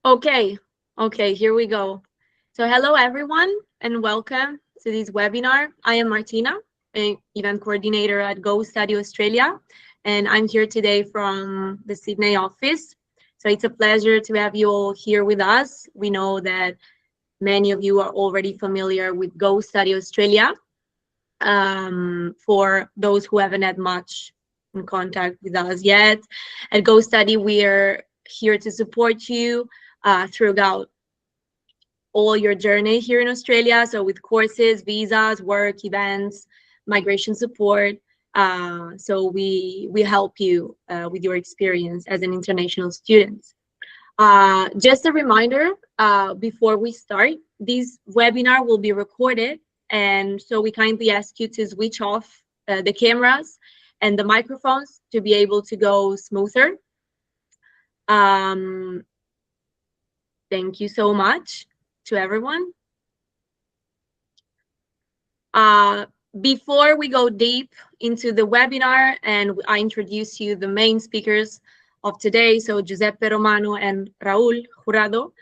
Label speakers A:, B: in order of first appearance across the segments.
A: Okay, okay, here we go. So hello everyone and welcome to this webinar. I am Martina, an event coordinator at Go Study Australia, and I'm here today from the Sydney office. So it's a pleasure to have you all here with us. We know that many of you are already familiar with Go Study Australia. For those who haven't had much in contact with us yet, at Go Study, we're here to support you throughout all your journey here in Australia. So with courses, visas, work, events, migration support. So we help you with your experience as an international student. Just a reminder, before we start, this webinar will be recorded. And so we kindly ask you to switch off the cameras and the microphones to be able to go smoother. Thank you so much to everyone. Before we go deep into the webinar and I introduce you the main speakers of today, so Giuseppe Romano and Raul Jurado,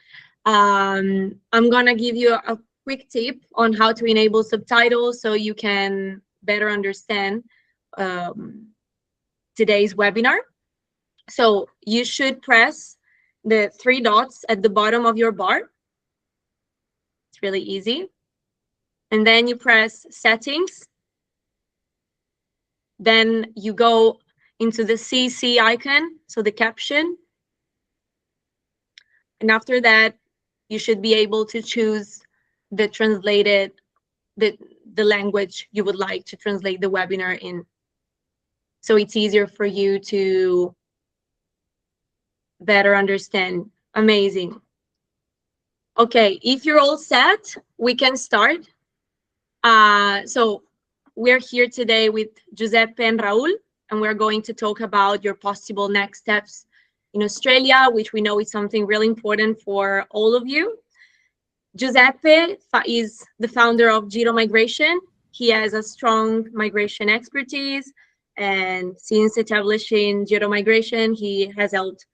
A: I'm gonna give you a quick tip on how to enable subtitles so you can better understand today's webinar. So you should press the three dots at the bottom of your bar. It's really easy. And then you press settings. Then you go into the CC icon, so the caption. And after that, you should be able to choose the translated, the language you would like to translate the webinar in. So it's easier for you to better understand. Amazing. Okay, if you're all set, we can start. So we're here today with Giuseppe and Raul, and we're going to talk about your possible next steps in Australia, which we know is something really important for all of you. Giuseppe is the founder of Giro Migration. He has a strong migration expertise, and since establishing Giro Migration, he has helped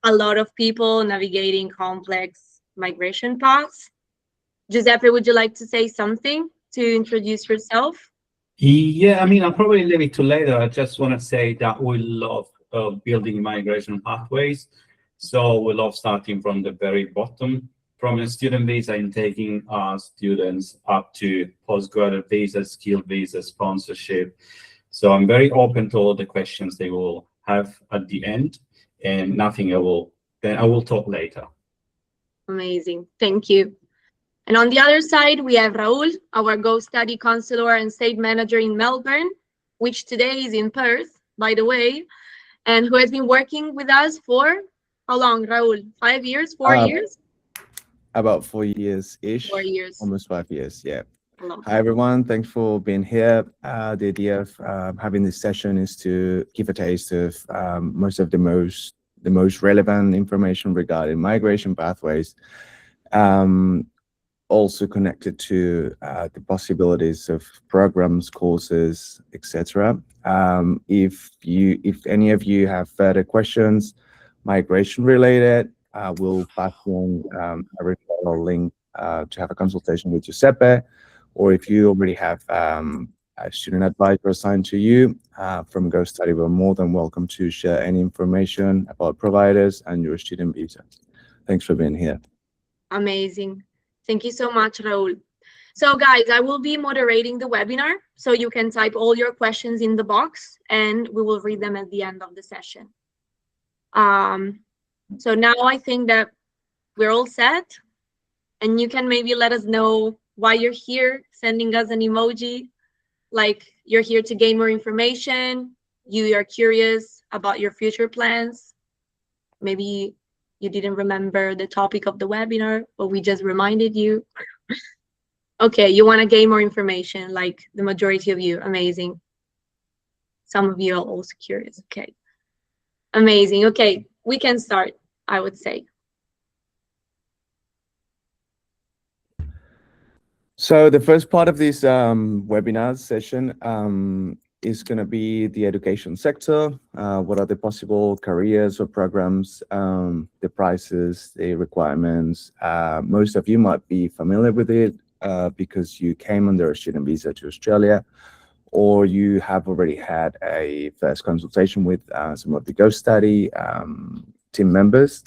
A: a lot of people navigating complex migration paths. Giuseppe, would you like to say something to introduce yourself?
B: Yeah, I mean, I'll probably leave it to later. I just want to say that we love building migration pathways. So we love starting from the very bottom, from a student visa and taking our students up to postgraduate visas, skill visas, sponsorship. So I'm very open to all the questions they will have at the end, and nothing I will talk later.
A: Amazing, thank you. And on the other side, we have Raul, our Go Study counselor and state manager in Melbourne, which today is in Perth, by the way, and who has been working with us for how long, Raul? 5 years, 4 years?
C: About 4 years-ish.
A: 4 years.
C: Almost 5 years, yeah.
A: Hello.
C: Hi, everyone. Thanks for being here. The idea of having this session is to give a taste of most of the most relevant information regarding migration pathways. Also connected to the possibilities of programs, courses, etc. If any of you have further questions, migration related, we'll pass on a referral link to have a consultation with Giuseppe, or if you already have a student advisor assigned to you from Go Study, we're more than welcome to share any information about providers and your student visa. Thanks for being here.
A: Amazing. Thank you so much, Raul. So guys, I will be moderating the webinar, so you can type all your questions in the box and we will read them at the end of the session. So now I think that we're all set, and you can maybe let us know why you're here, sending us an emoji, like you're here to gain more information, you are curious about your future plans. Maybe you didn't remember the topic of the webinar, but we just reminded you. Okay, you want to gain more information, like the majority of you. Amazing. Some of you are also curious. Okay. Amazing. Okay, we can start, I would say.
C: So the first part of this webinar session is going to be the education sector. What are the possible careers or programs, the prices, the requirements. Most of you might be familiar with it because you came under a student visa to Australia, or you have already had a first consultation with some of the Go Study team members.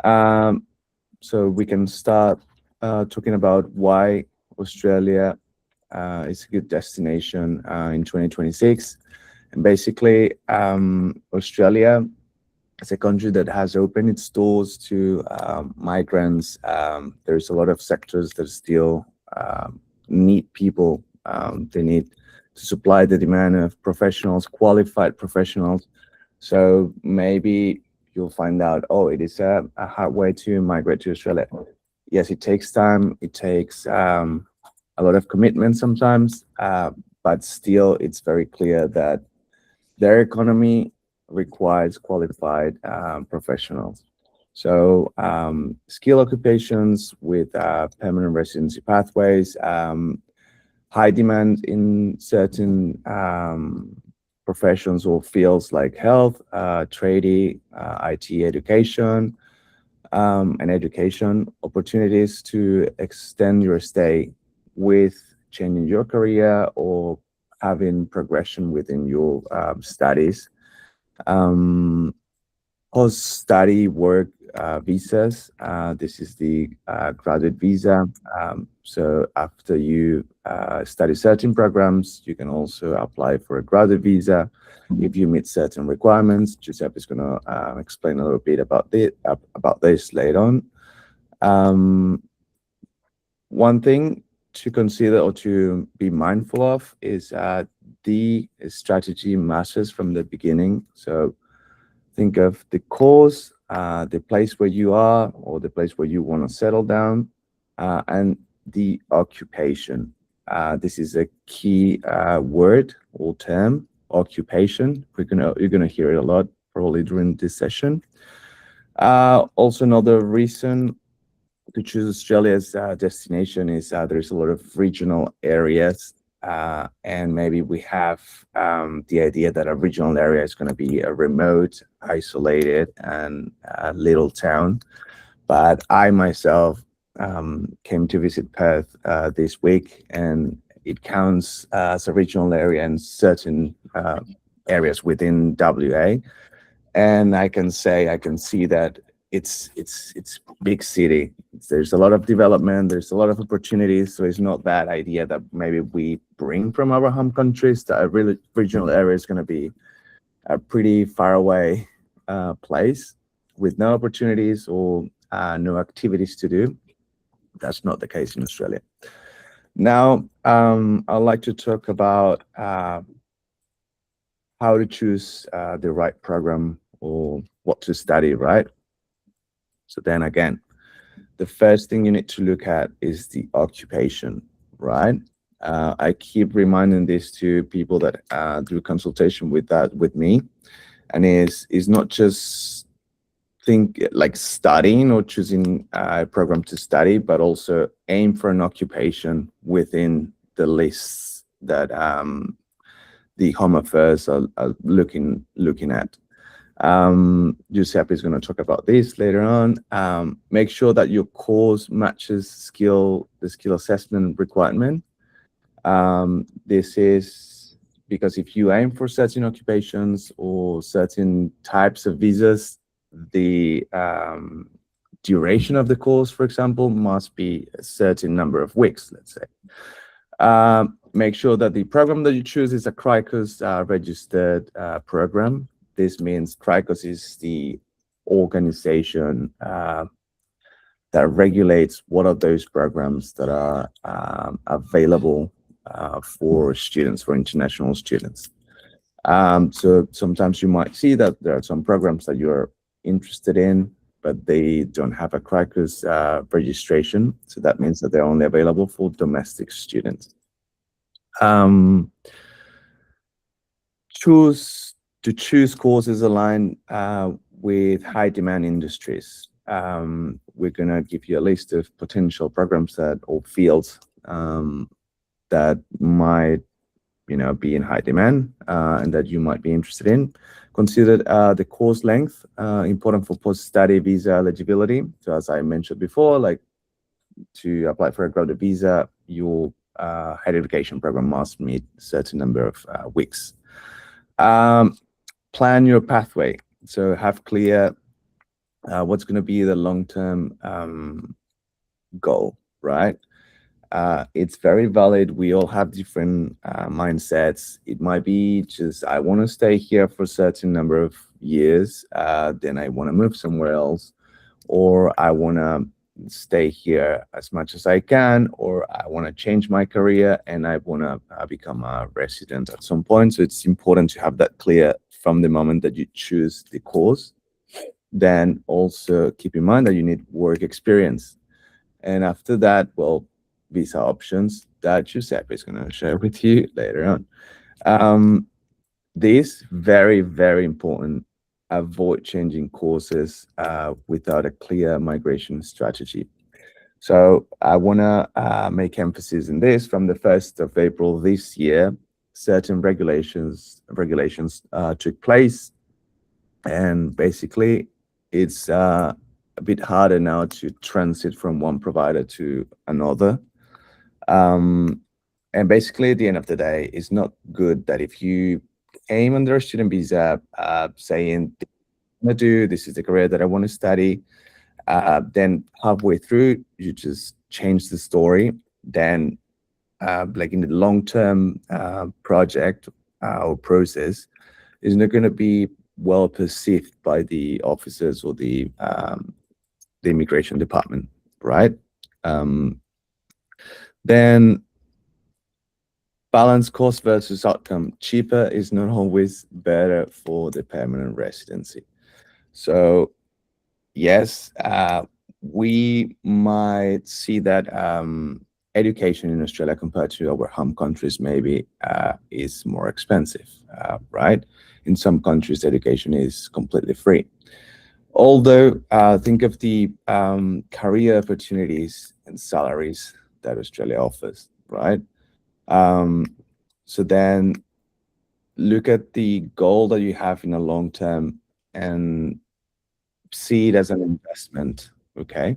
C: So we can start talking about why Australia is a good destination in 2026. And basically, Australia is a country that has opened its doors to migrants. There's a lot of sectors that still need people. They need to supply the demand of professionals, qualified professionals. So maybe you'll find out, oh, it is a hard way to migrate to Australia. Yes, it takes time. It takes a lot of commitment sometimes, but still it's very clear that their economy requires qualified professionals. So skill occupations with permanent residency pathways, high demand in certain professions or fields like health, tradie, IT education, and education opportunities to extend your stay with changing your career or having progression within your studies. Post-study work visas. This is the graduate visa. So after you study certain programs, you can also apply for a graduate visa if you meet certain requirements. Giuseppe is going to explain a little bit about this later on. One thing to consider or to be mindful of is the strategy matters from the beginning. So think of the course, the place where you are or the place where you want to settle down, and the occupation. This is a key word or term, occupation. You're gonna hear it a lot probably during this session. Also, another reason to choose Australia as a destination is there's a lot of regional areas, and maybe we have the idea that a regional area is going to be a remote, isolated, and a little town. But I myself came to visit Perth this week, and it counts as a regional area in certain areas within WA. And I can see that it's big city. There's a lot of development. There's a lot of opportunities. So it's not that idea that maybe we bring from our home countries that a really regional area is going to be a pretty far away place with no opportunities or no activities to do. That's not the case in Australia. Now, I'd like to talk about how to choose the right program or what to study, right? So then again, the first thing you need to look at is the occupation, right? I keep reminding this to people that do consultation with me, and is not just like studying or choosing a program to study, but also aim for an occupation within the lists that the Home Affairs are looking at. Giuseppe is going to talk about this later on. Make sure that your course matches the skill assessment requirement. This is because if you aim for certain occupations or certain types of visas, the duration of the course, for example, must be a certain number of weeks, let's say. Make sure that the program that you choose is a CRICOS registered program. This means CRICOS is the organization that regulates what are those programs that are available for students, for international students. So sometimes you might see that there are some programs that you're interested in, but they don't have a CRICOS registration. So that means that they're only available for domestic students. Choose courses aligned with high demand industries. We're going to give you a list of potential programs or fields that might be in high demand and that you might be interested in. Consider the course length, important for post-study visa eligibility. So as I mentioned before, like to apply for a graduate visa, your higher education program must meet a certain number of weeks. Plan your pathway. So have clear what's going to be the long-term goal, right? It's very valid. We all have different mindsets. It might be just, I want to stay here for a certain number of years, then I want to move somewhere else, or I want to stay here as much as I can, or I want to change my career and I want to become a resident at some point. So it's important to have that clear from the moment that you choose the course. Then also keep in mind that you need work experience. And after that, well, visa options that Giuseppe is going to share with you later on. This very, very important. Avoid changing courses without a clear migration strategy. So I want to make emphasis in this. From the 1st of April this year, certain regulations took place, and basically it's a bit harder now to transit from one provider to another. And basically at the end of the day, it's not good that if you came under a student visa saying, this is the career that I want to study, then halfway through, you just change the story. Then like in the long-term project or process, is not going to be well perceived by the officers or the immigration department, right? Then balance cost versus outcome. Cheaper is not always better for the permanent residency. So yes, we might see that education in Australia compared to our home countries maybe is more expensive, right? In some countries, education is completely free. Although think of the career opportunities and salaries that Australia offers, right? So then look at the goal that you have in a long term and see it as an investment, okay?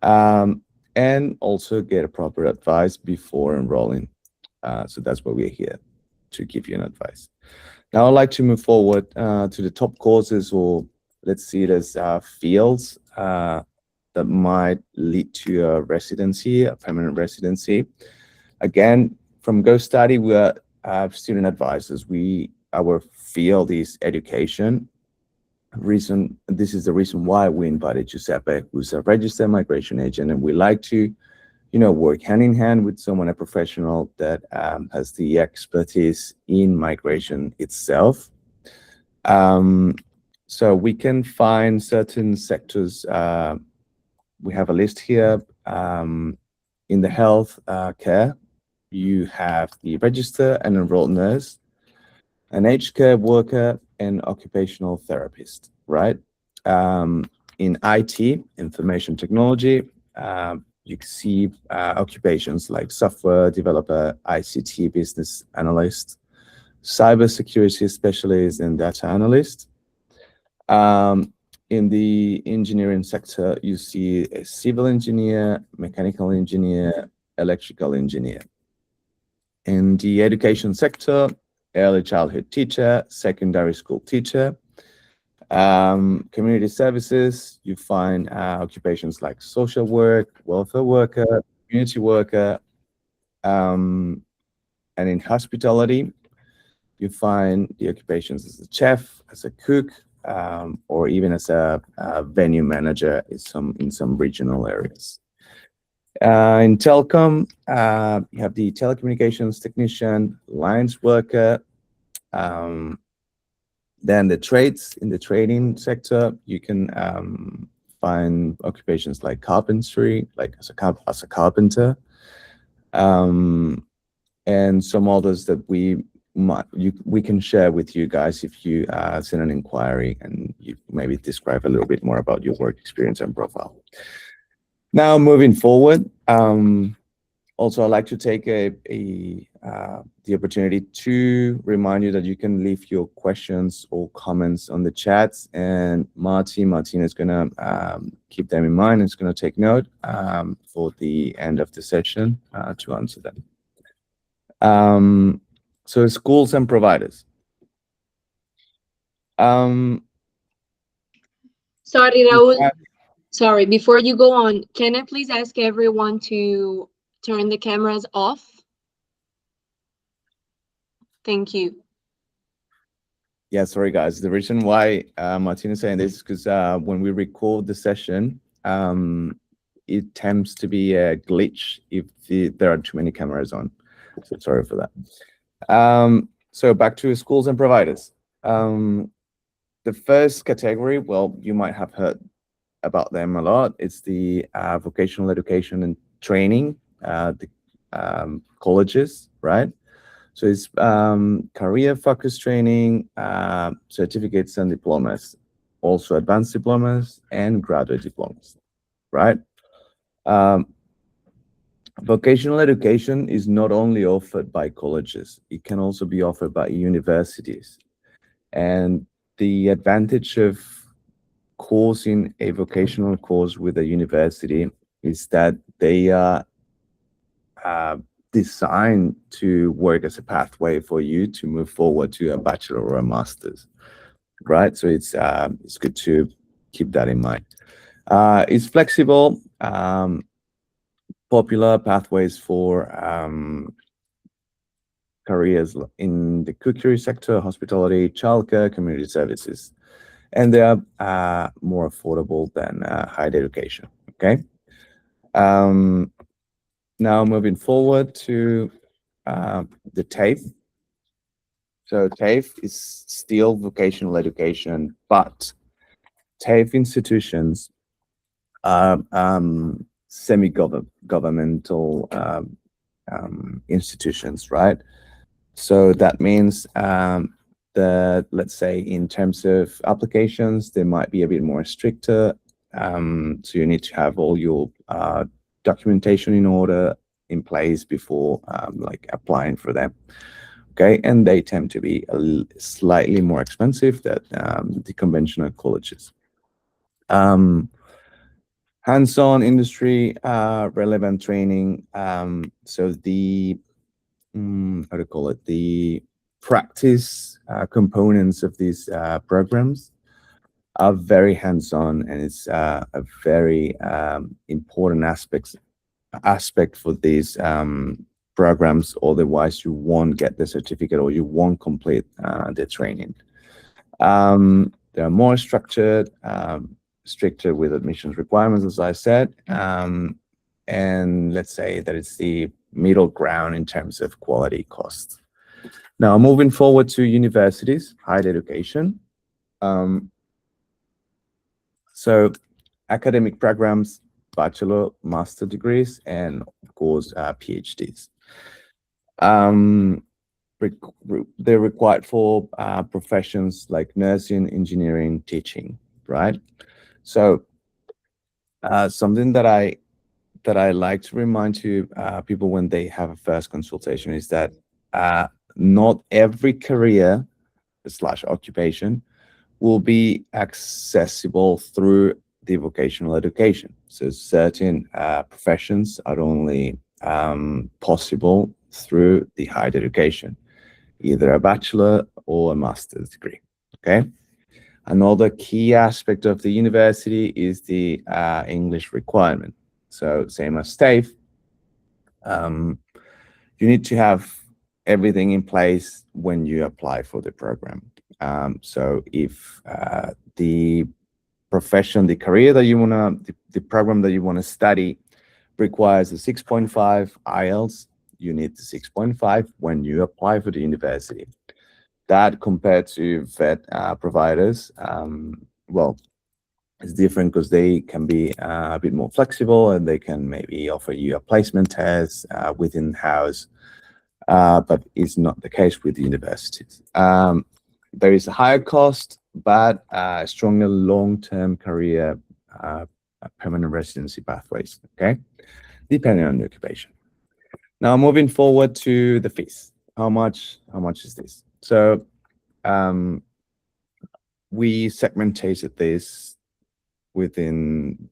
C: And also get a proper advice before enrolling. So that's why we're here, to give you an advice. Now I'd like to move forward to the top courses, or let's see it as fields that might lead to a residency, a permanent residency. Again, from GoStudy, we are student advisors. Our field is education. This is the reason why we invited Giuseppe, who's a registered migration agent, and we like to, work hand in hand with someone, a professional that has the expertise in migration itself. So we can find certain sectors. We have a list here. In the health care, you have the registered and enrolled nurse, an aged care worker, and occupational therapist, right? In IT, information technology, you can see occupations like software developer, ICT business analyst, cybersecurity specialist, and data analyst. In the engineering sector, you see a civil engineer, mechanical engineer, electrical engineer. In the education sector, early childhood teacher, secondary school teacher. Community services, you find occupations like social work, welfare worker, community worker. And in hospitality, you find the occupations as a chef, as a cook, or even as a venue manager in some regional areas. In telecom, you have the telecommunications technician, lines worker. Then the trades, in the trading sector, you can find occupations like carpentry, like as a carpenter, and some others that we can share with you guys if you send an inquiry and you maybe describe a little bit more about your work experience and profile. Now moving forward, also I'd like to take a the opportunity to remind you that you can leave your questions or comments on the chats, and Martina is going to keep them in mind. It's going to take note for the end of the session to answer them. So schools and providers.
A: Sorry, Raul. Sorry, before you go on, can I please ask everyone to turn the cameras off? Thank you.
C: Yeah, sorry guys. The reason why Martina is saying this is because when we record the session, it tends to be a glitch if there are too many cameras on. So sorry for that. So back to schools and providers. The first category, well, you might have heard about them a lot. It's the vocational education and training, the colleges, right? So it's career-focused training, certificates and diplomas, also advanced diplomas and graduate diplomas, right? Vocational education is not only offered by colleges, it can also be offered by universities. And the advantage of coursing a vocational course with a university is that they are designed to work as a pathway for you to move forward to a bachelor or a master's, right? So it's good to keep that in mind. It's flexible, popular pathways for careers in the cookery sector, hospitality, childcare, community services, and they are more affordable than higher education. Okay. Now moving forward to the TAFE. So TAFE is still vocational education, but TAFE institutions are semi-governmental institutions, right? So that means that, let's say, in terms of applications, they might be a bit more stricter. So you need to have all your documentation in order, in place before like applying for them. Okay, and they tend to be slightly more expensive than the conventional colleges. Hands-on industry relevant training. So the how to call it, the practice components of these programs are very hands-on, and it's a very important aspect for these programs. Otherwise, you won't get the certificate or you won't complete the training. They are more structured, stricter with admissions requirements, as I said, and let's say that it's the middle ground in terms of quality costs. Now, moving forward to universities, higher education. So academic programs, bachelor, master degrees, and of course, PhDs. They're required for professions like nursing, engineering, teaching, right? So something that I like to remind to people when they have a first consultation is that not every career / occupation will be accessible through the vocational education. So certain professions are only possible through the higher education, either a bachelor or a master's degree. Okay. Another key aspect of the university is the English requirement. So same as TAFE, you need to have everything in place when you apply for the program. So if the profession, the career that you the program that you want to study requires a 6.5 IELTS, you need the 6.5 when you apply for the university. That compared to vet providers, well, it's different because they can be a bit more flexible and they can maybe offer you a placement test within house, but it's not the case with the universities. There is a higher cost, but stronger long-term career permanent residency pathways, okay, depending on the occupation. Now moving forward to the fees. How much is this? So we segmented this within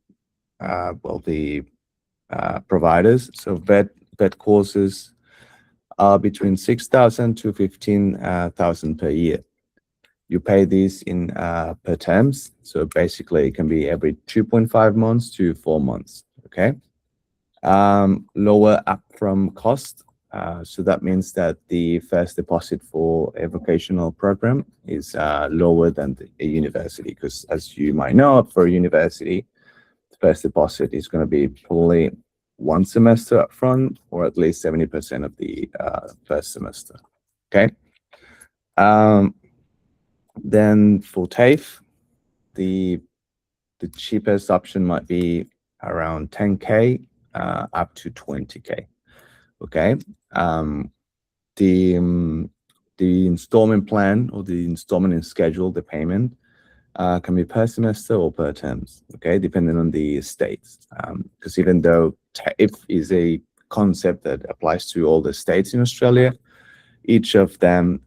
C: the providers. So vet courses are between 6,000 to 15,000 per year. You pay this in per terms. So basically it can be every 2.5 months to 4 months. Okay. Lower upfront cost. So that means that the first deposit for a vocational program is lower than a university, because as you might know, for a university, the first deposit is going to be probably 1 semester up front, or at least 70% of the first semester. Okay. Then for TAFE, the cheapest option might be around 10K up to 20K. Okay. The installment plan or the installment schedule, the payment can be per semester or per terms. Okay, depending on the states. Because even though TAFE is a concept that applies to all the states in Australia, each of them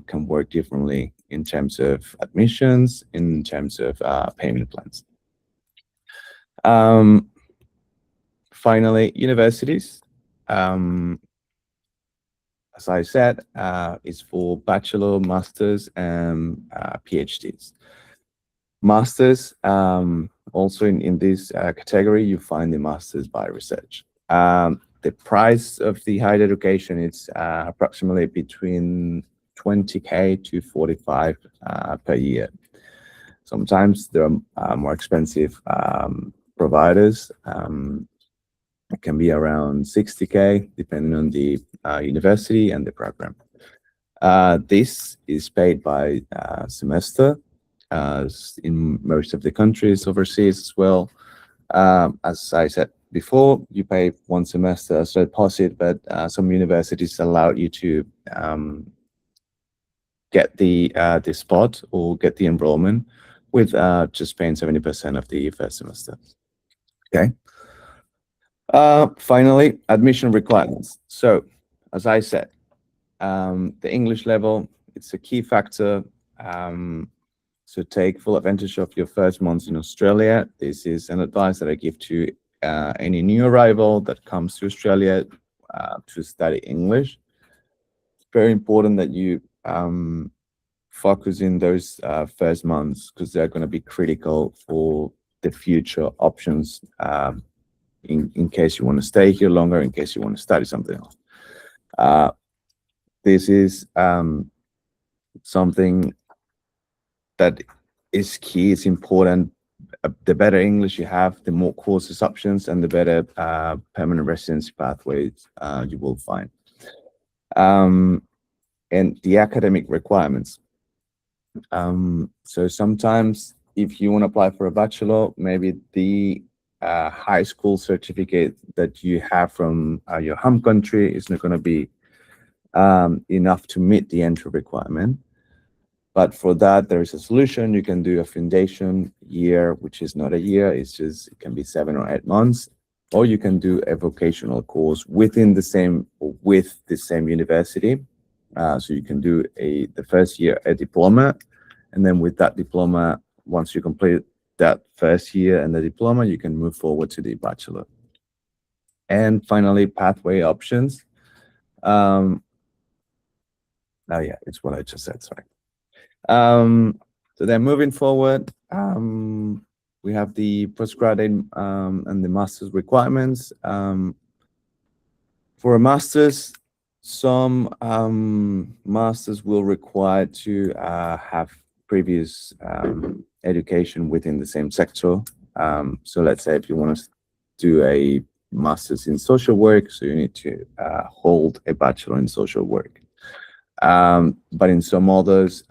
C: can work differently in terms of admissions, in terms of payment plans. Finally, universities. As I said, is for bachelor, masters, and PhDs. Masters, also in this category, you find the masters by research. The price of the higher education is approximately between 20K to 45 per year. Sometimes there are more expensive providers. It can be around 60K, depending on the university and the program. This is paid by semester, as in most of the countries overseas as well. As I said before, you pay 1 semester as a deposit, but some universities allow you to get the spot or get the enrollment with just paying 70% of the first semester. Okay. Finally, admission requirements. So, as I said, the English level, it's a key factor. So take full advantage of your first months in Australia. This is an advice that I give to any new arrival that comes to Australia to study English. It's very important that you focus in those first months, because they're going to be critical for the future options in case you want to stay here longer, in case you want to study something else. This is something that is key. It's important. The better English you have, the more courses options and the better permanent residency pathways you will find. And the academic requirements. So sometimes if you want to apply for a bachelor, maybe the high school certificate that you have from your home country is not going to be enough to meet the entry requirement. But for that, there is a solution. You can do a foundation year, which is not a year. It can be 7 or 8 months, or you can do a vocational course with the same university. So you can do the first year a diploma, and then with that diploma, once you complete that first year and the diploma, you can move forward to the bachelor. And finally, pathway options. Oh yeah, it's what I just said. Sorry. So then moving forward, we have the postgraduate and the master's requirements. For a master's, some masters will require to have previous education within the same sector. So let's say if you want to do a master's in social work, so you need to hold a bachelor in social work. But in some others,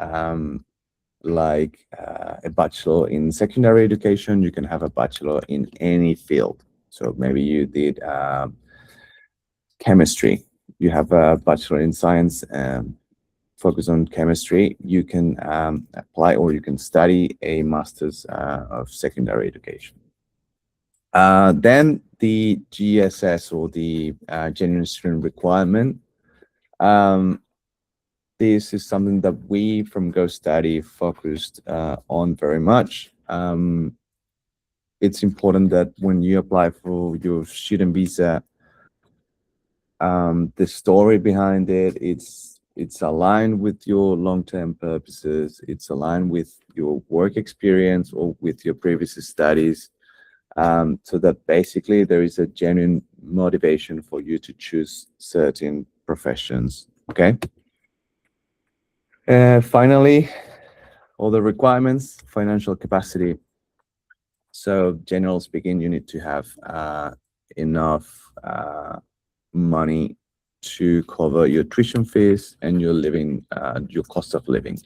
C: like a bachelor in secondary education, you can have a bachelor in any field. So maybe you did chemistry, you have a bachelor in science and focus on chemistry, you can apply, or you can study a master's of secondary education. Then the GSS, or the genuine student requirement. This is something that we from GoStudy focused on very much. It's important that when you apply for your student visa, the story behind it, it's aligned with your long-term purposes, it's aligned with your work experience or with your previous studies, so that basically there is a genuine motivation for you to choose certain professions. Okay. Finally, all the requirements, financial capacity. So generally speaking, you need to have enough money to cover your tuition fees and your living, your cost of living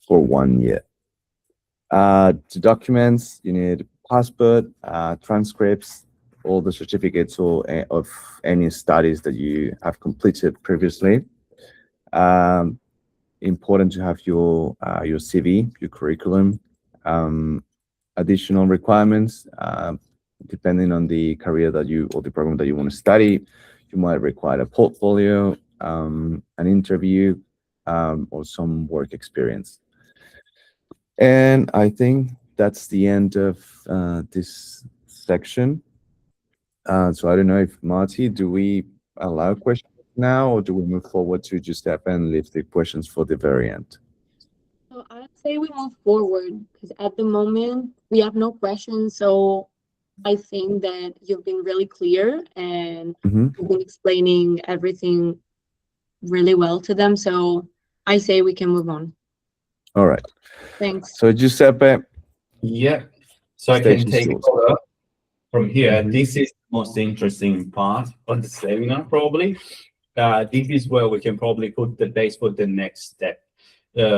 C: for 1 year. The documents, you need passport, transcripts, all the certificates or of any studies that you have completed previously. Important to have your CV, your curriculum. Additional requirements, depending on the career that you, or the program that you want to study, you might require a portfolio, an interview, or some work experience. And I think that's the end of this section. So I don't know if Marty, do we allow questions now, or do we move forward to Giuseppe and leave the questions for the very end?
A: So I'd say we move forward, because at the moment we have no questions. So I think that you've been really clear and
C: Mhm.
A: you've been explaining everything really well to them. So I say we can move on.
C: All right.
A: Thanks.
C: So Giuseppe,
B: Yeah, so I
C: Stage
B: can
C: is
B: take
C: yours.
B: over from here.
C: Mhm.
B: This is the most interesting part of the seminar, probably. This is where we can probably put the base for the next step.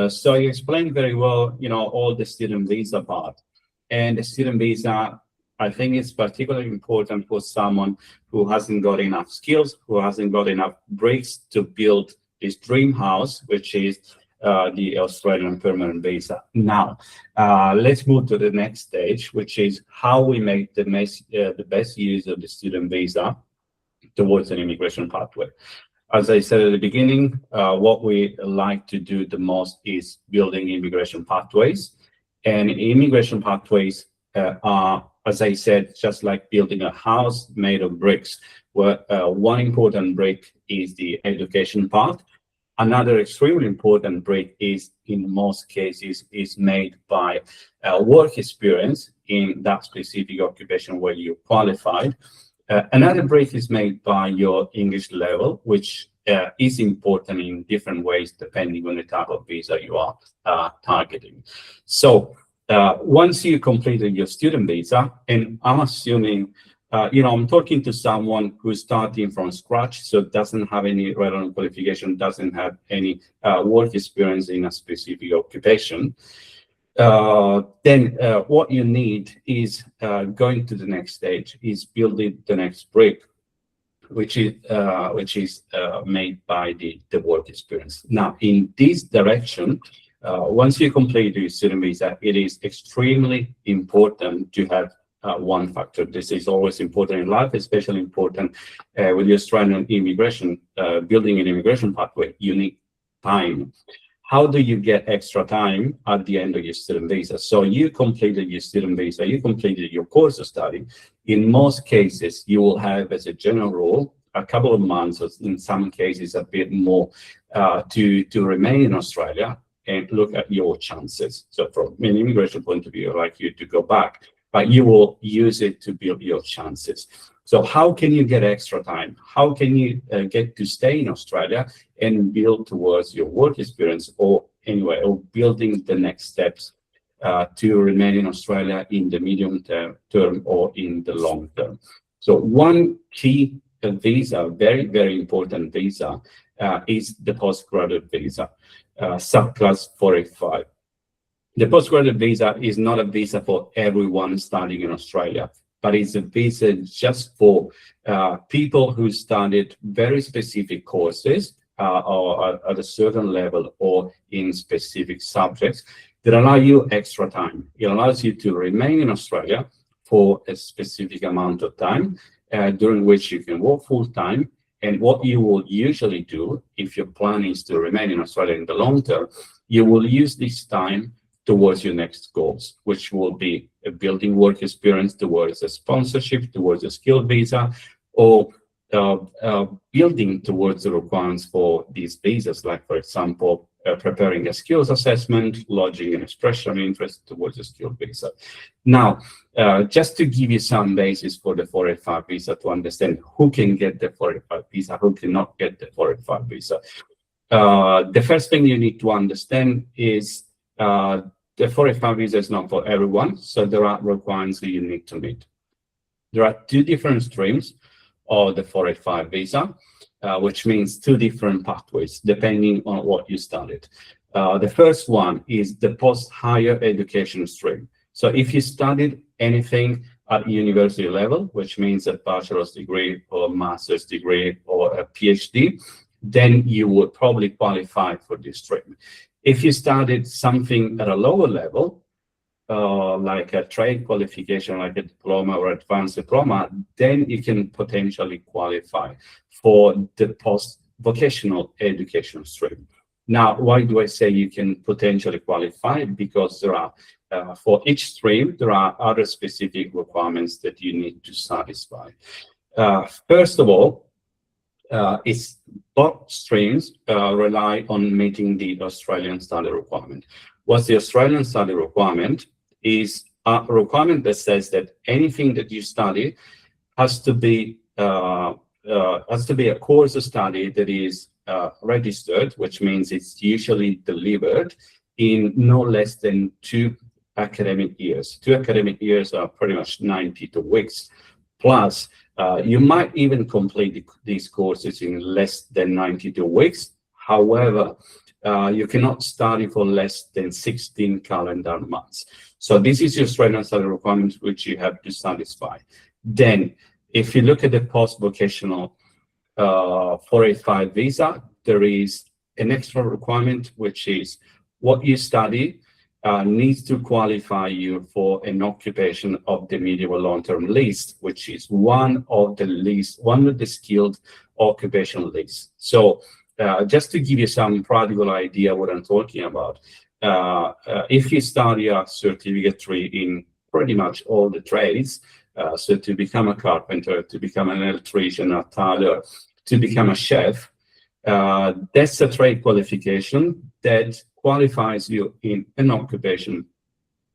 B: So you explained very well, all the student visa part. And the student visa, I think it's particularly important for someone who hasn't got enough skills, who hasn't got enough bricks to build his dream house, which is the Australian permanent visa. Now, let's move to the next stage, which is how we make the best use of the student visa towards an immigration pathway. As I said at the beginning, what we like to do the most is building immigration pathways. And immigration pathways are, as I said, just like building a house made of bricks, where one important brick is the education part. Another extremely important brick is, in most cases, is made by work experience in that specific occupation where you qualified. Another brick is made by your English level, which is important in different ways depending on the type of visa you are targeting. So once you completed your student visa, and I'm assuming, I'm talking to someone who's starting from scratch, so doesn't have any relevant qualification, doesn't have any work experience in a specific occupation. Then what you need is going to the next stage, is building the next brick, which is made by the work experience. Now, in this direction, once you complete your student visa, it is extremely important to have one factor. This is always important in life, especially important with the Australian immigration, building an immigration pathway. You need time. How do you get extra time at the end of your student visa? So you completed your student visa, you completed your course of study. In most cases, you will have, as a general rule, a couple of months, or in some cases a bit more, to remain in Australia and look at your chances. So from an immigration point of view, I'd like you to go back, but you will use it to build your chances. So how can you get extra time? How can you get to stay in Australia and build towards your work experience, or anyway, or building the next steps to remain in Australia in the medium term or in the long term? So one key visa, very, very important visa, is the postgraduate visa, subclass 485. The postgraduate visa is not a visa for everyone studying in Australia, but it's a visa just for people who studied very specific courses or at a certain level or in specific subjects that allow you extra time. It allows you to remain in Australia for a specific amount of time, during which you can work full time. And what you will usually do, if your plan is to remain in Australia in the long term, you will use this time towards your next goals, which will be a building work experience, towards a sponsorship, towards a skilled visa, or building towards the requirements for these visas, like, for example, preparing a skills assessment, lodging an expression of interest towards a skilled visa. Now, just to give you some basis for the 485 visa, to understand who can get the 485 visa, who cannot get the 485 visa. The first thing you need to understand is the 485 visa is not for everyone, so there are requirements that you need to meet. There are two different streams of the 485 visa, which means two different pathways depending on what you studied. The first one is the post-higher education stream. So if you studied anything at university level, which means a bachelor's degree or a master's degree or a PhD, then you would probably qualify for this stream. If you studied something at a lower level, like a trade qualification, like a diploma or advanced diploma, then you can potentially qualify for the post-vocational education stream. Now, why do I say you can potentially qualify? Because there are, for each stream, there are other specific requirements that you need to satisfy. First of all, both streams rely on meeting the Australian study requirement. What's the Australian study requirement? Is a requirement that says that anything that you study has to be a course of study that is registered, which means it's usually delivered in no less than 2 academic years. 2 academic years are pretty much 92 weeks. Plus, you might even complete these courses in less than 92 weeks. However, you cannot study for less than 16 calendar months. So this is your Australian study requirement, which you have to satisfy. Then, if you look at the post-vocational 485 visa, there is an extra requirement, which is what you study needs to qualify you for an occupation of the medium or long-term list, which is one of the skilled occupation lists. So just to give you some practical idea what I'm talking about, if you study a certificate 3 in pretty much all the trades, so to become a carpenter, to become an electrician, a tailor, to become a chef, that's a trade qualification that qualifies you in an occupation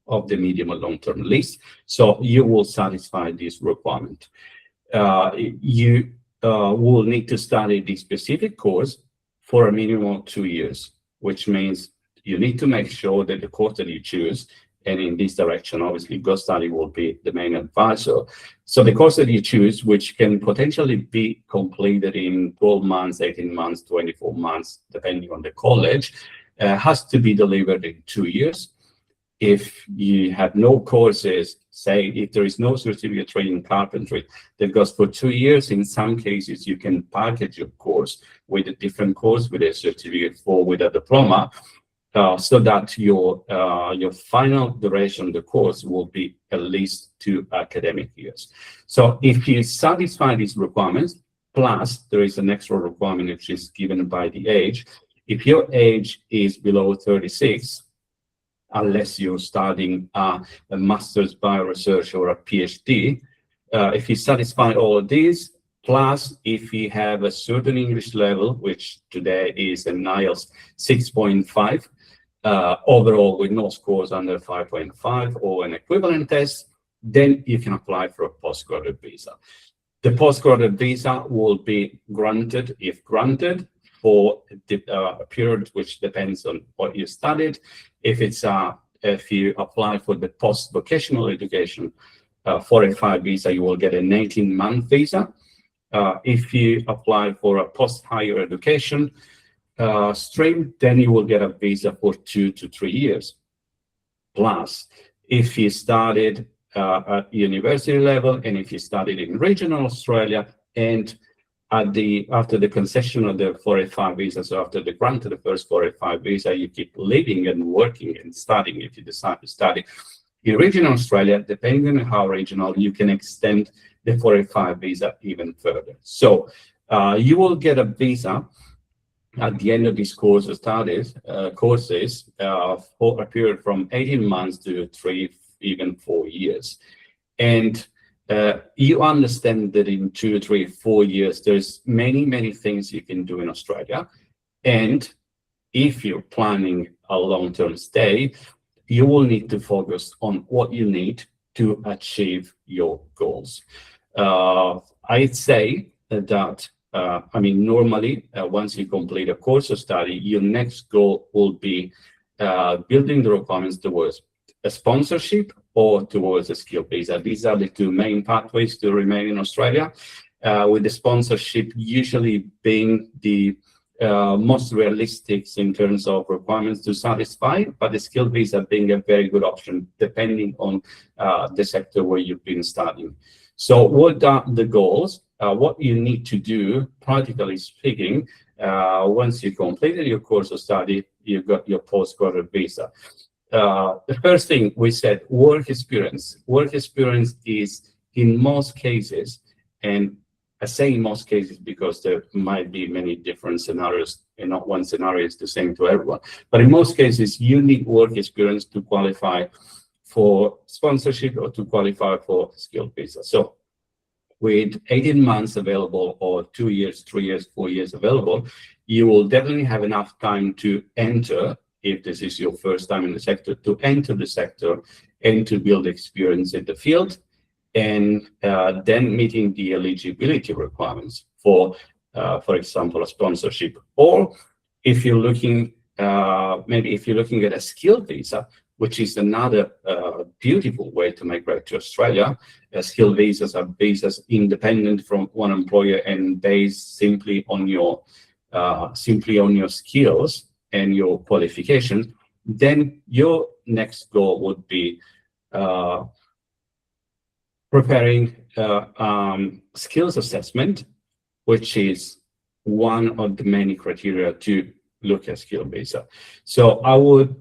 B: of the medium or long-term list. So you will satisfy this requirement. You will need to study the specific course for a minimum of 2 years, which means you need to make sure that the course that you choose, and in this direction, obviously, GoStudy will be the main advisor. So the course that you choose, which can potentially be completed in 12 months, 18 months, 24 months, depending on the college, has to be delivered in 2 years. If you have no courses, say if there is no certificate training in carpentry that goes for 2 years, in some cases you can package your course with a different course, with a certificate or with a diploma, so that your final duration of the course will be at least 2 academic years. So if you satisfy these requirements, plus there is an extra requirement which is given by the age. If your age is below 36, unless you're studying a master's bioresearch or a PhD, if you satisfy all of these, plus if you have a certain English level, which today is an IELTS 6.5, overall with no scores under 5.5 or an equivalent test, then you can apply for a postgraduate visa. The postgraduate visa will be granted, if granted, for a period which depends on what you studied. If you apply for the post-vocational education 485 visa, you will get an 18-month visa. If you apply for a post-higher education stream, then you will get a visa for 2 to 3 years. Plus, if you studied at university level, and if you studied in regional Australia, and after the concession of the 485 visa, so after the grant of the first 485 visa, you keep living and working and studying if you decide to study, In regional Australia, depending on how regional, you can extend the 485 visa even further. So you will get a visa at the end of these courses for a period from 18 months to 3, even 4 years. And you understand that in 2, 3, 4 years, there's many things you can do in Australia. And if you're planning a long-term stay, you will need to focus on what you need to achieve your goals. I'd say that, normally, once you complete a course of study, your next goal will be building the requirements towards a sponsorship or towards a skill visa. These are the two main pathways to remain in Australia, with the sponsorship usually being the most realistic in terms of requirements to satisfy, but the skill visa being a very good option depending on the sector where you've been studying. So what are the goals? What you need to do, practically speaking, once you completed your course of study, you've got your postgraduate visa. The first thing we said, work experience. Work experience is in most cases, and I say in most cases because there might be many different scenarios, and not one scenario is the same to everyone. But in most cases, you need work experience to qualify for sponsorship or to qualify for skilled visa. So with 18 months available, or 2 years, 3 years, 4 years available, you will definitely have enough time to enter, if this is your first time in the sector, to enter the sector and to build experience in the field, and then meeting the eligibility requirements for example, a sponsorship. Or if you're looking, maybe if you're looking at a skilled visa, which is another beautiful way to migrate to Australia. Skilled visas are visas independent from one employer and based simply on your skills and your qualifications. Then your next goal would be preparing skills assessment, which is one of the many criteria to look at skilled visa. So I would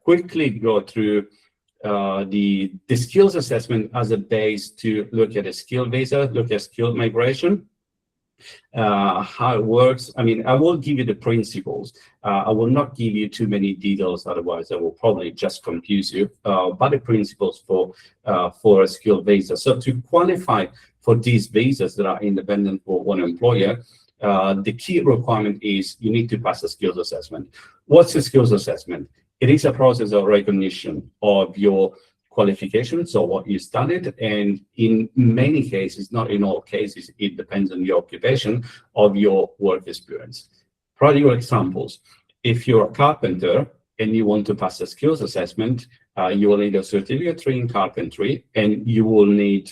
B: quickly go through the skills assessment as a base to look at a skilled visa, look at skilled migration, how it works. I mean, I will give you the principles. I will not give you too many details, otherwise I will probably just confuse you. But the principles for a skilled visa. So to qualify for these visas that are independent for one employer, the key requirement is you need to pass a skills assessment. What's a skills assessment? It is a process of recognition of your qualifications, so what you studied, and in many cases, not in all cases, it depends on your occupation, of your work experience. Practical examples: if you're a carpenter and you want to pass a skills assessment, you will need a certificate in carpentry, and you will need,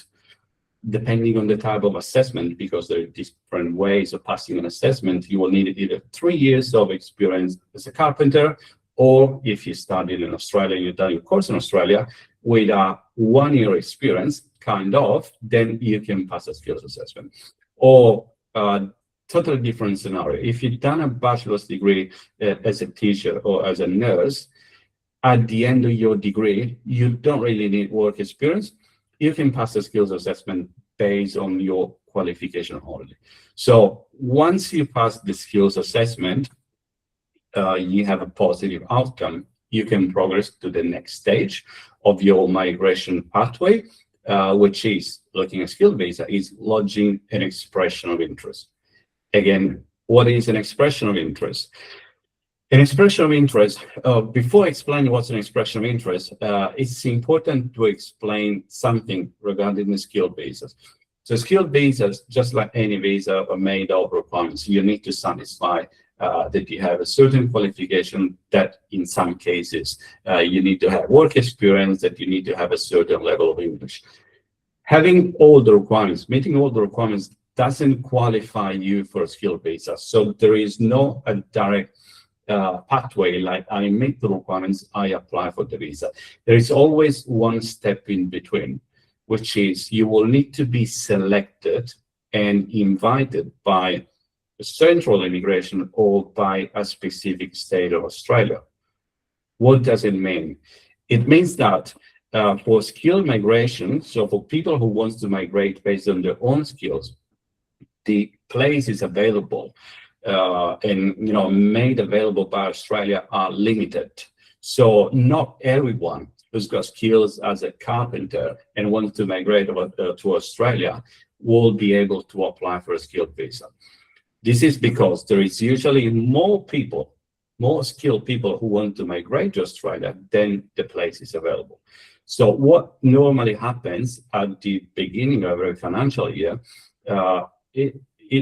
B: depending on the type of assessment, because there are different ways of passing an assessment, you will need either 3 years of experience as a carpenter, or if you studied in Australia, you've done your course in Australia, with a 1 year experience, then you can pass a skills assessment. Or totally different scenario. If you've done a bachelor's degree as a teacher or as a nurse, at the end of your degree, you don't really need work experience. You can pass a skills assessment based on your qualification only. So once you pass the skills assessment, you have a positive outcome, you can progress to the next stage of your migration pathway, which is, looking at skilled visa, is lodging an expression of interest. Again, what is an expression of interest? An expression of interest, before explaining what's an expression of interest, it's important to explain something regarding the skilled visas. So skilled visas, just like any visa, are made of requirements. You need to satisfy that you have a certain qualification, that in some cases you need to have work experience, that you need to have a certain level of English. Having all the requirements, meeting all the requirements, doesn't qualify you for a skilled visa. So there is no direct pathway like I meet the requirements, I apply for the visa. There is always one step in between, which is you will need to be selected and invited by central immigration or by a specific state of Australia. What does it mean? It means that for skill migration, so for people who want to migrate based on their own skills, the places available and made available by Australia are limited. So not everyone who's got skills as a carpenter and wants to migrate to Australia will be able to apply for a skilled visa. This is because there is usually more skilled people who want to migrate to Australia than the places available. So what normally happens at the beginning of every financial year,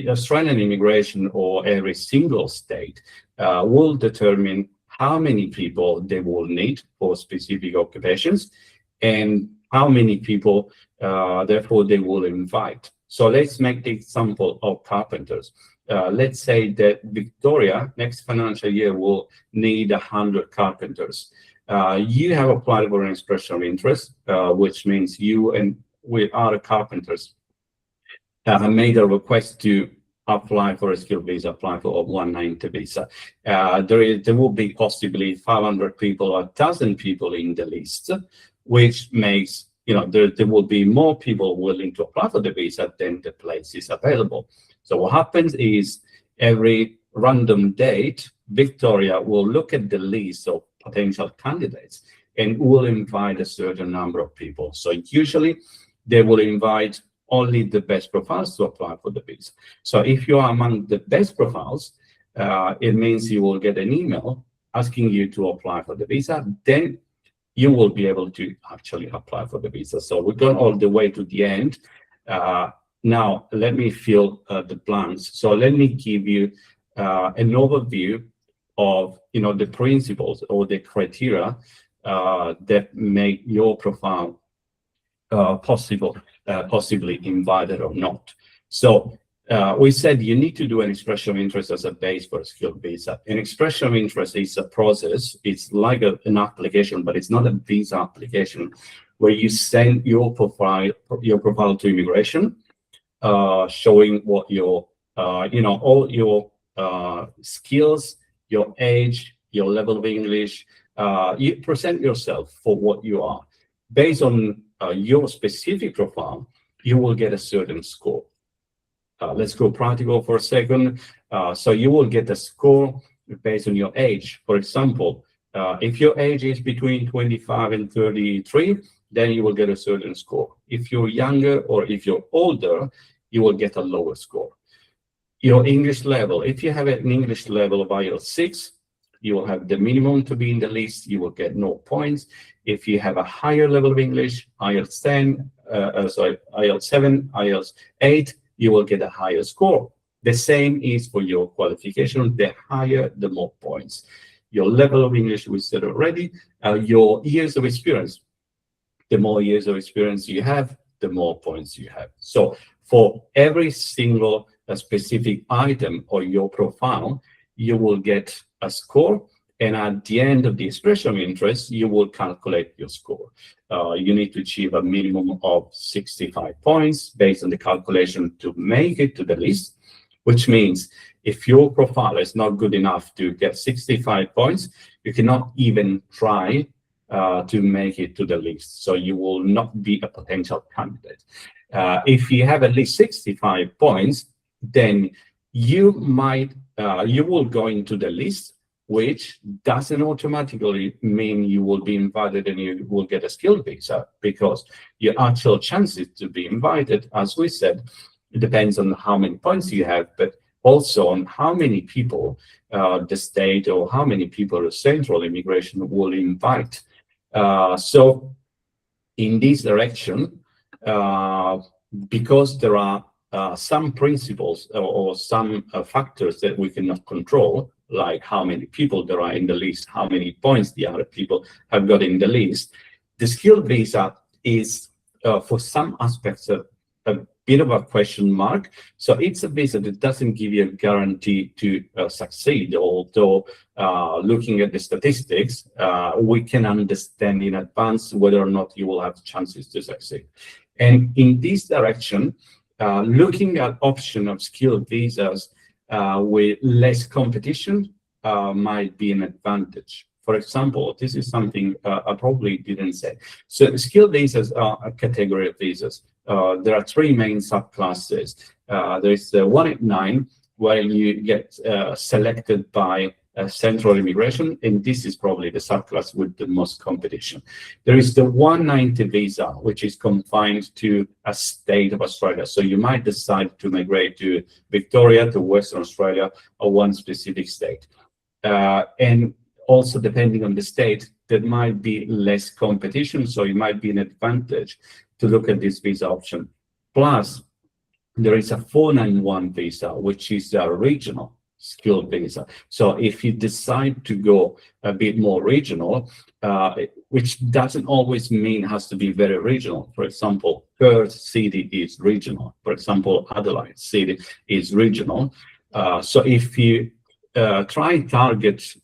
B: Australian immigration or every single state will determine how many people they will need for specific occupations and how many people, therefore, they will invite. So let's make the example of carpenters. Let's say that Victoria next financial year will need 100 carpenters. You have applied for an expression of interest, which means you and with other carpenters made a request to apply for a skilled visa, apply for a 190 visa. There will be possibly 500 people or 1,000 people in the list, which makes, there will be more people willing to apply for the visa than the places available. So what happens is every random date, Victoria will look at the list of potential candidates and will invite a certain number of people. So usually they will invite only the best profiles to apply for the visa. So if you are among the best profiles, it means you will get an email asking you to apply for the visa. Then you will be able to actually apply for the visa. So we've gone all the way to the end. Now, let me fill the blanks. So let me give you an overview of the principles or the criteria that make your profile possibly invited or not. So we said you need to do an expression of interest as a base for a skilled visa. An expression of interest is a process. It's like an application, but it's not a visa application where you send your profile to immigration, showing what your all your skills, your age, your level of English. You present yourself for what you are. Based on your specific profile, you will get a certain score. Let's go practical for a second. So you will get a score based on your age. For example, if your age is between 25 and 33, then you will get a certain score. If you're younger or if you're older, you will get a lower score. Your English level, if you have an English level of IELTS 6, you will have the minimum to be in the list, you will get no points. If you have a higher level of English, IELTS 10, IELTS 7, IELTS 8, you will get a higher score. The same is for your qualification. The higher, the more points. Your level of English, we said already, your years of experience. The more years of experience you have, the more points you have. So for every single specific item or your profile, you will get a score, and at the end of the expression of interest, you will calculate your score. You need to achieve a minimum of 65 points based on the calculation to make it to the list, which means if your profile is not good enough to get 65 points, you cannot even try to make it to the list. So you will not be a potential candidate. If you have at least 65 points, then you will go into the list, which doesn't automatically mean you will be invited and you will get a skilled visa, because your actual chances to be invited, as we said, it depends on how many points you have, but also on how many people the state or how many people the central immigration will invite. So in this direction, because there are some principles or some factors that we cannot control, like how many people there are in the list, how many points the other people have got in the list. The skilled visa is, for some aspects, a bit of a question mark. So it's a visa that doesn't give you a guarantee to succeed, although looking at the statistics, we can understand in advance whether or not you will have chances to succeed. And in this direction, looking at option of skilled visas with less competition might be an advantage. For example, this is something I probably didn't say. So skilled visas are a category of visas. There are three main subclasses. There is the 189, where you get selected by central immigration, and this is probably the subclass with the most competition. There is the 190 visa, which is confined to a state of Australia. So you might decide to migrate to Victoria, to Western Australia, or one specific state. And also, depending on the state, there might be less competition, so it might be an advantage to look at this visa option. Plus, there is a 491 visa, which is a regional skilled visa. So if you decide to go a bit more regional, which doesn't always mean has to be very regional. For example, Perth City is regional. For example, Adelaide City is regional. So if you try and target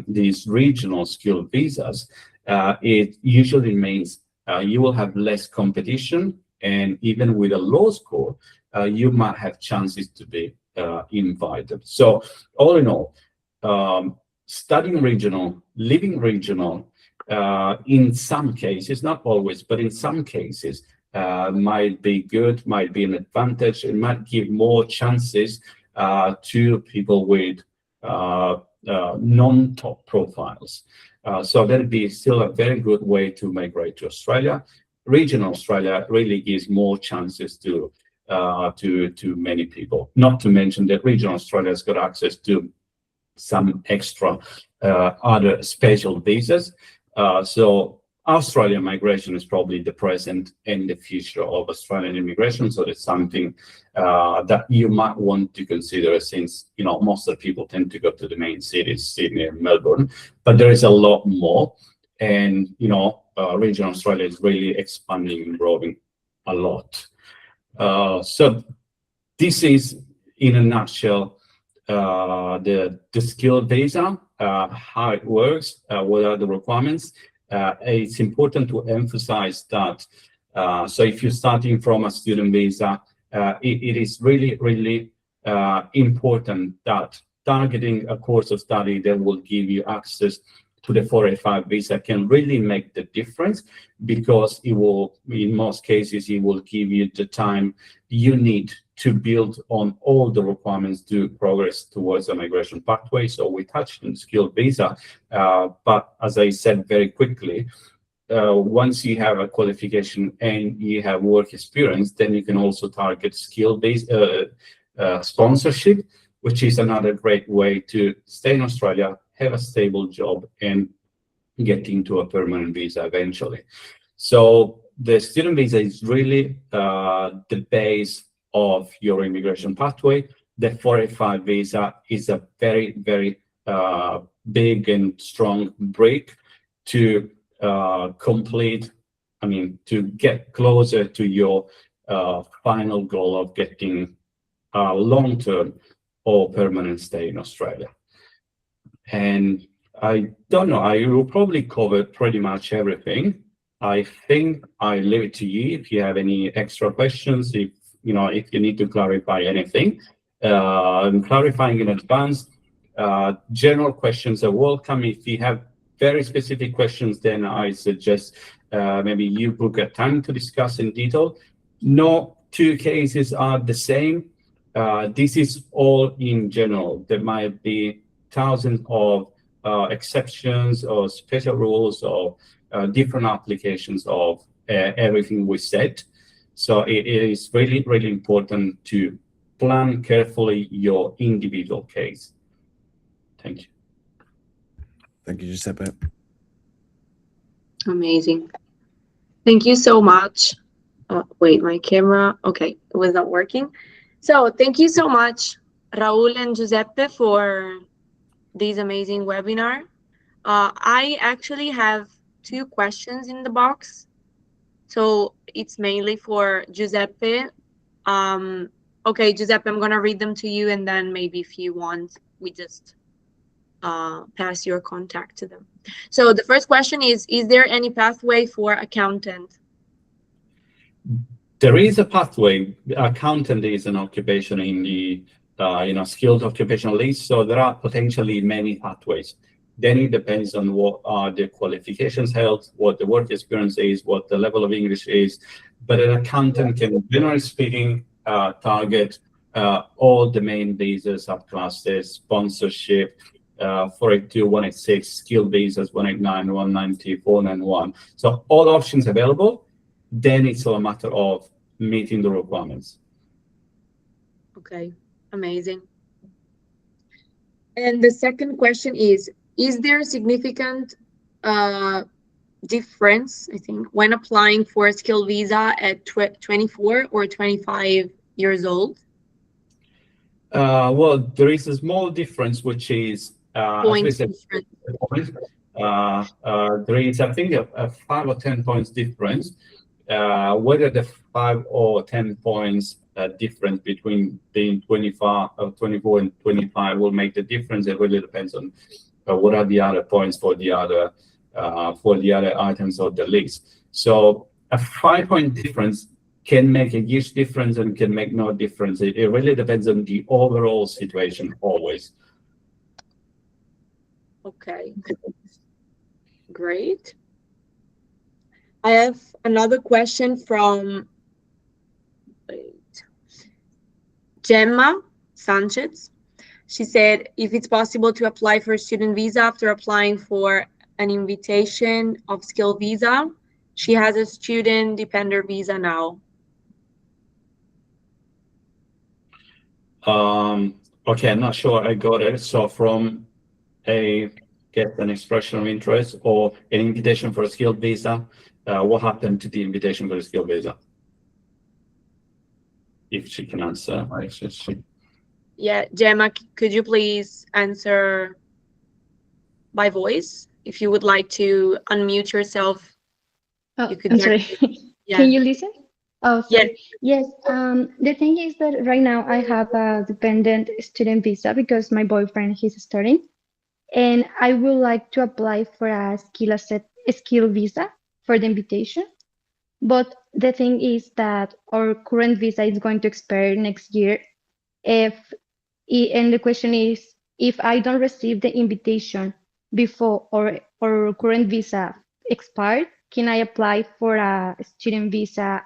B: these regional skilled visas, it usually means you will have less competition, and even with a low score, you might have chances to be invited. So all in all, studying regional, living regional, in some cases, not always, but in some cases, might be good, might be an advantage. It might give more chances to people with non-top profiles. So that'd be still a very good way to migrate to Australia. Regional Australia really gives more chances to many people. Not to mention that regional Australia has got access to some extra other special visas. So Australian migration is probably the present and the future of Australian immigration. So it's something that you might want to consider, since most of the people tend to go to the main cities, Sydney and Melbourne, but there is a lot more. And regional Australia is really expanding and growing a lot. So this is, in a nutshell, the skilled visa, how it works, what are the requirements. It's important to emphasize that. So if you're starting from a student visa, it is really, really important that targeting a course of study that will give you access to the 485 visa can really make the difference, because it will, in most cases, it will give you the time you need to build on all the requirements to progress towards a migration pathway. So we touched on skilled visa, but as I said very quickly, once you have a qualification and you have work experience, then you can also target skill-based sponsorship, which is another great way to stay in Australia, have a stable job, and get into a permanent visa eventually. So the student visa is really the base of your immigration pathway. The 485 visa is a very, very big and strong break to complete, to get closer to your final goal of getting a long-term or permanent stay in Australia. And I don't know, I will probably cover pretty much everything. I think I leave it to you if you have any extra questions, if you need to clarify anything. I'm clarifying in advance. General questions are welcome. If you have very specific questions, then I suggest maybe you book a time to discuss in detail. No two cases are the same. This is all in general. There might be thousands of exceptions or special rules or different applications of everything we said. So it is really, really important to plan carefully your individual case. Thank you.
C: Thank you, Giuseppe.
A: Amazing. Thank you so much. Wait, my camera, okay, it was not working. So thank you so much, Raul and Giuseppe, for this amazing webinar. I actually have 2 questions in the box. So it's mainly for Giuseppe. Okay, Giuseppe, I'm gonna read them to you, and then maybe if you want, we just pass your contact to them. So the first question is there any pathway for accountant?
B: There is a pathway. Accountant is an occupation in the skilled occupational list, so there are potentially many pathways. Then it depends on what are the qualifications held, what the work experience is, what the level of English is. But an accountant can, generally speaking, target all the main visas, subclasses, sponsorship, 482, 186, skill visas, 189, 190, 491. So all options available. Then it's all a matter of meeting the requirements.
A: Okay, amazing. And the second question is there a significant difference, I think, when applying for a skill visa at 24 or 25 years old?
B: Well, there is a small difference, which is
A: Points difference.
B: There is, I think, a 5 or 10 points difference. Whether the 5 or 10 points difference between being 24 and 25 will make the difference. It really depends on what are the other points for the other items of the list. So a 5-point difference can make a huge difference and can make no difference. It really depends on the overall situation always.
A: Okay, great. I have another question from Gemma Sanchez. She said, if it's possible to apply for a student visa after applying for an invitation of skill visa. She has a student dependent visa now.
B: Okay, I'm not sure I got it. So from get an expression of interest or an invitation for a skilled visa, what happened to the invitation for a skilled visa? If she can answer.
A: Yeah, Gemma, could you please answer by voice? If you would like to unmute yourself.
D: Oh, I'm sorry. Yeah. Can you listen? Oh, sorry. Yes. The thing is that right now I have a dependent student visa because my boyfriend, he's studying. And I would like to apply for a skill visa for the invitation. But the thing is that our current visa is going to expire next year. And the question is, if I don't receive the invitation before our current visa expired, can I apply for a student visa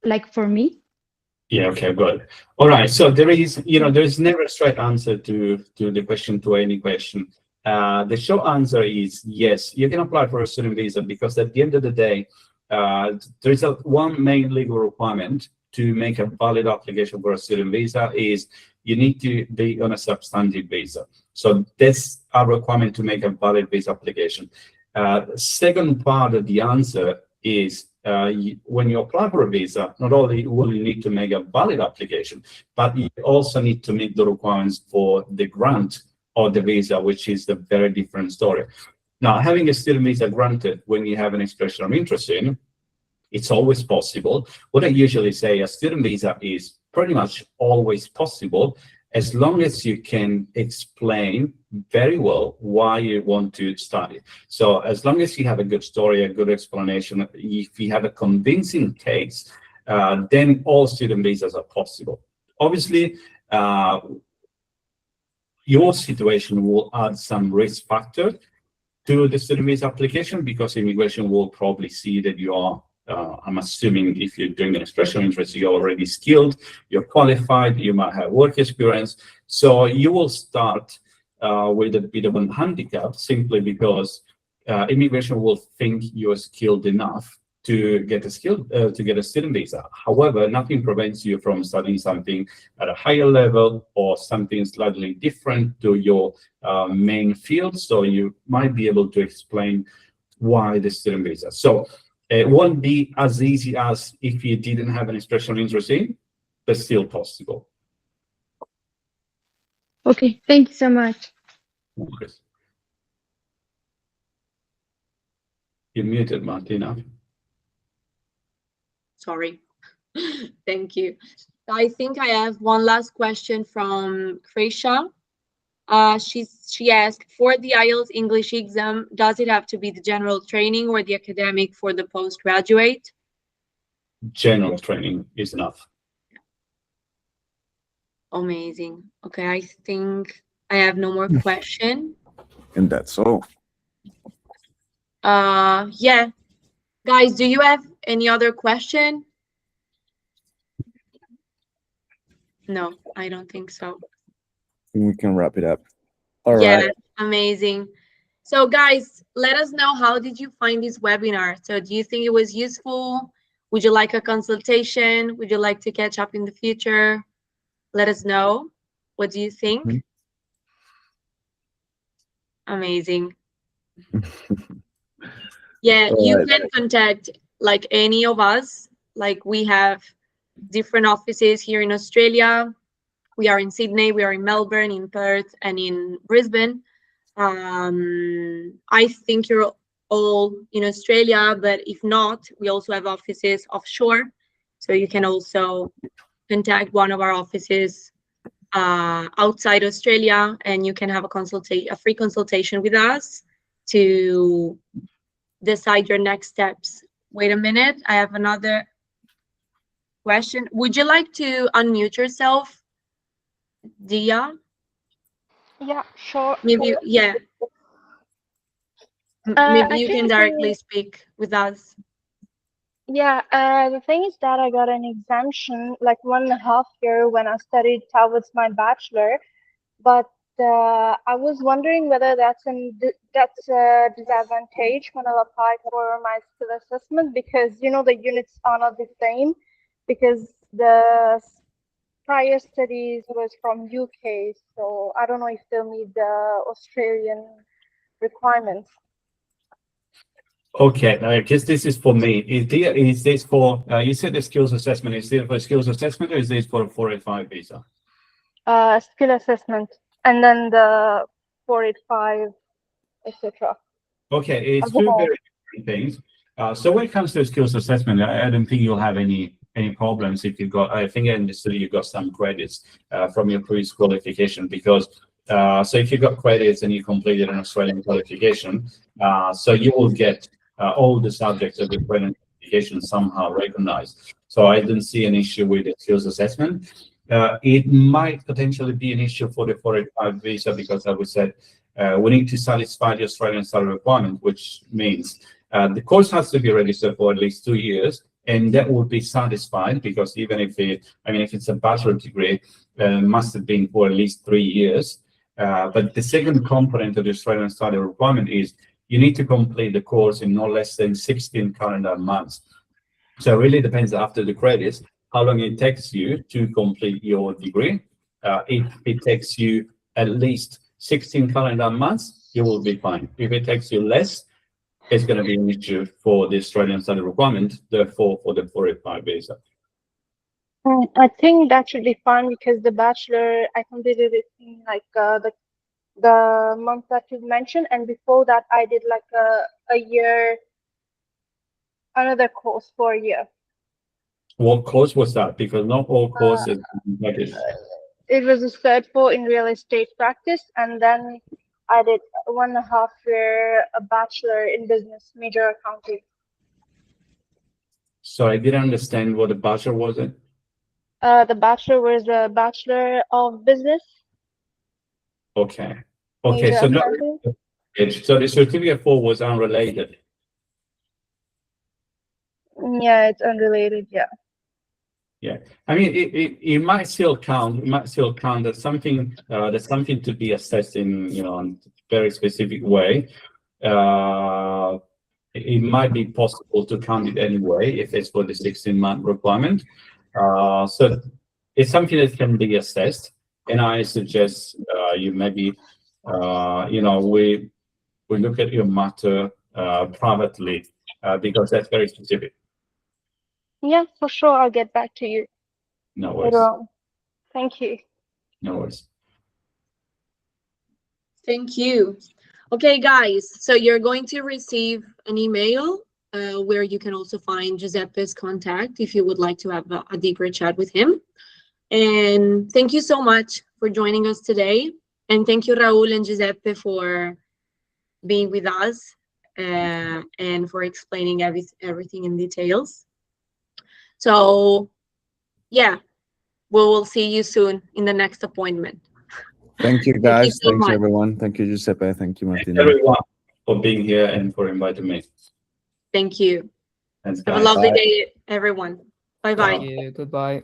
D: like for me?
B: Yeah, okay, good. All right. So there is never a straight answer to the question, to any question. The short answer is yes, you can apply for a student visa because at the end of the day, there is one main legal requirement to make a valid application for a student visa is you need to be on a substantive visa. So that's a requirement to make a valid visa application. Second part of the answer is when you apply for a visa, not only will you need to make a valid application, but you also need to meet the requirements for the grant of the visa, which is a very different story. Now, having a student visa granted when you have an expression of interest in, it's always possible. What I usually say, a student visa is pretty much always possible as long as you can explain very well why you want to study. So as long as you have a good story, a good explanation, if you have a convincing case, then all student visas are possible. Obviously, your situation will add some risk factor to the student visa application because immigration will probably see that you are, I'm assuming if you're doing an expression of interest, you're already skilled, you're qualified, you might have work experience. So you will start with a bit of a handicap simply because immigration will think you're skilled enough to get a student visa. However, nothing prevents you from studying something at a higher level or something slightly different to your main field. So you might be able to explain why the student visa. So it won't be as easy as if you didn't have an expression of interest in, but still possible.
D: Okay, thank you so much.
B: Okay. You're muted, Martina.
A: Sorry. Thank you. I think I have one last question from Krisha. She asked, for the IELTS English exam, does it have to be the general training or the academic for the postgraduate?
B: General training is enough.
A: Amazing. Okay, I think I have no more question.
C: And that's all.
A: Yeah. Guys, do you have any other question? No, I don't think so.
C: We can wrap it up. All
A: yeah,
C: right.
A: Amazing. So guys, let us know, how did you find this webinar? So do you think it was useful? Would you like a consultation? Would you like to catch up in the future? Let us know. What do you think?
C: Mm-hmm.
A: Amazing. Yeah, you can contact like any of us. Like we have different offices here in Australia. We are in Sydney, we are in Melbourne, in Perth, and in Brisbane. I think you're all in Australia, but if not, we also have offices offshore. So you can also contact one of our offices outside Australia, and you can have a free consultation with us to decide your next steps. Wait a minute, I have another question. Would you like to unmute yourself, Dia?
E: Yeah, sure.
A: Maybe, yeah. Maybe you can directly speak with us.
E: Yeah, the thing is that I got an exemption like 1.5 year when I studied towards my bachelor, but I was wondering whether that's a disadvantage when I apply for my skill assessment, because you know the units are not the same, because the prior studies was from UK, so I don't know if they'll meet the Australian requirements.
B: Okay, I guess this is for me. Is this for, you said the skills assessment, is this for skills assessment or is this for a 485 visa?
E: Skill assessment, and then the 485, etc.
B: Okay, it's two very different things. So when it comes to skills assessment, I don't think you'll have any problems if you've got, I think I understood you got some credits from your previous qualification, because so if you got credits and you completed an Australian qualification, so you will get all the subjects of the Australian qualification somehow recognized. So I didn't see an issue with the skills assessment. It might potentially be an issue for the 485 visa, because as we said, we need to satisfy the Australian salary requirement, which means the course has to be registered for at least 2 years, and that will be satisfied, because even if if it's a bachelor degree, must have been for at least 3 years. But the second component of the Australian study requirement is you need to complete the course in no less than 16 calendar months. So it really depends after the credits, how long it takes you to complete your degree. If it takes you at least 16 calendar months, you will be fine. If it takes you less, it's going to be an issue for the Australian study requirement, therefore for the 485 visa.
E: I think that should be fine, because the bachelor, I completed it in like the month that you mentioned, and before that I did like a year, another course for a year.
B: What course was that? Because not all courses.
E: It was a Cert 4 in real estate practice, and then I did 1.5 year a bachelor in business, major accounting.
B: So I didn't understand what the bachelor was.
E: The bachelor was a Bachelor of Business.
B: Okay. Okay. So so the certificate 4 was unrelated.
E: Yeah, it's unrelated. Yeah.
B: Yeah, I mean, it might still count. It might still count as something that's something to be assessed in, in a very specific way. It might be possible to count it anyway if it's for the 16-month requirement. So it's something that can be assessed, and I suggest you maybe, we look at your matter privately because that's very specific.
E: Yeah, for sure. I'll get back to you.
B: No worries.
E: Thank you.
B: No worries.
A: Thank you. Okay, guys, so you're going to receive an email where you can also find Giuseppe's contact if you would like to have a deeper chat with him. And thank you so much for joining us today. And thank you, Raul and Giuseppe, for being with us and for explaining everything in details. So, yeah, we will see you soon in the next appointment.
C: Thank you, guys.
A: so
C: Thanks,
A: much.
C: everyone. Thank you, Giuseppe. Thank you,
B: Thank
C: Martina.
B: everyone for being here and for inviting me.
A: Thank you.
B: Thanks,
A: Have a
B: guys.
A: lovely
C: Bye.
A: day, everyone. Bye-bye.
F: Thank you. Goodbye.